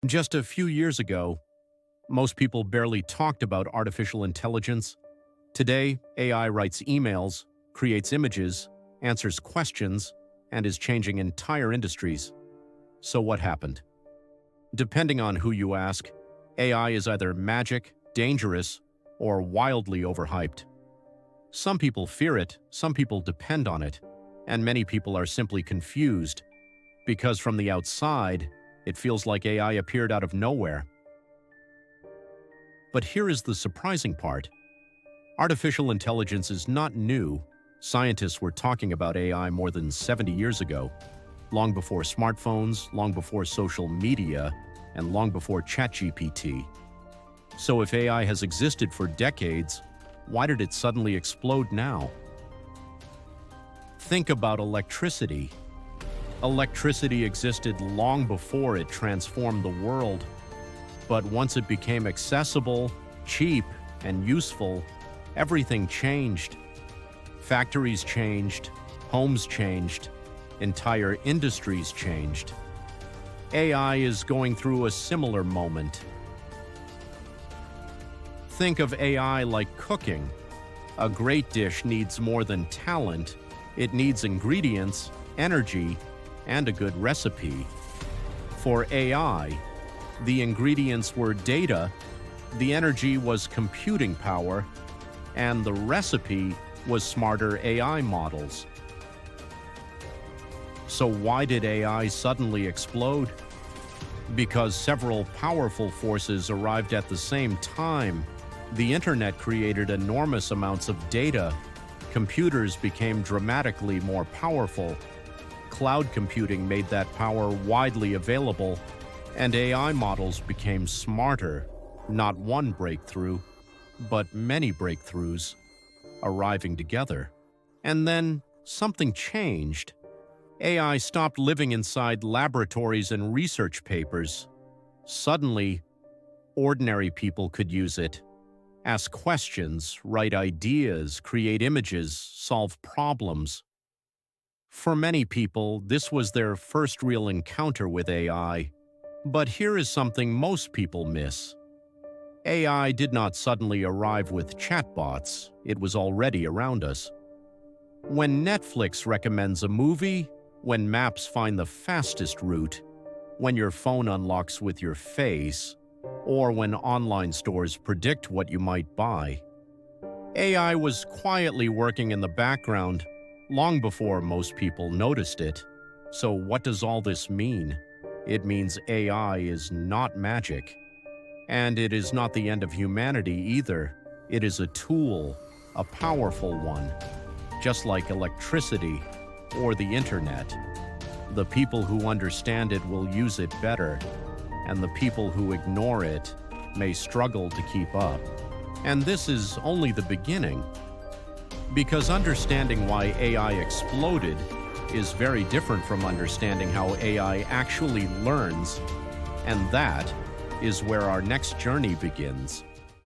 Just a few years ago, most people barely talked about artificial intelligence. Today, AI writes emails, creates images, answers questions, and is changing entire industries. So what happened? Depending on who you ask, AI is either magic, dangerous, or wildly overhyped. Some people fear it, some people depend on it, and many people are simply confused because from the outside, it feels like AI appeared out of nowhere. But here is the surprising part. Artificial intelligence is not new. Scientists were talking about AI more than 70 years ago, long before smartphones, long before social media, and long before ChatGPT. So if AI has existed for decades, why did it suddenly explode now? Think about electricity. Electricity existed long before it transformed the world, but once it became accessible, cheap, and useful, everything changed. Factories changed, homes changed, entire industries changed. AI is going through a similar moment. Think of AI like cooking. A great dish needs more than talent. It needs ingredients, energy, and a good recipe. For AI, the ingredients were data, the energy was computing power, and the recipe was smarter AI models. So why did AI suddenly explode? Because several powerful forces arrived at the same time. The internet created enormous amounts of data. Computers became dramatically more powerful. Cloud computing made that power widely available, and AI models became smarter. Not one breakthrough, but many breakthroughs arriving together. And then something changed. AI stopped living inside laboratories and research papers. Suddenly, ordinary people could use it. Ask questions, write ideas, create images, solve problems. For many people, this was their first real encounter with AI. But here is something most people miss. AI did not suddenly arrive with chatbots. It was already around us. When Netflix recommends a movie, when maps find the fastest route, when your phone unlocks with your face, or when online stores predict what you might buy. AI was quietly working in the background long before most people noticed it. So what does all this mean? It means AI is not magic. And it is not the end of humanity either. It is a tool, a powerful one, just like electricity or the internet. The people who understand it will use it better, and the people who ignore it may struggle to keep up. And this is only the beginning, because understanding why AI exploded is very different from understanding how AI actually learns, and that is where our next journey begins.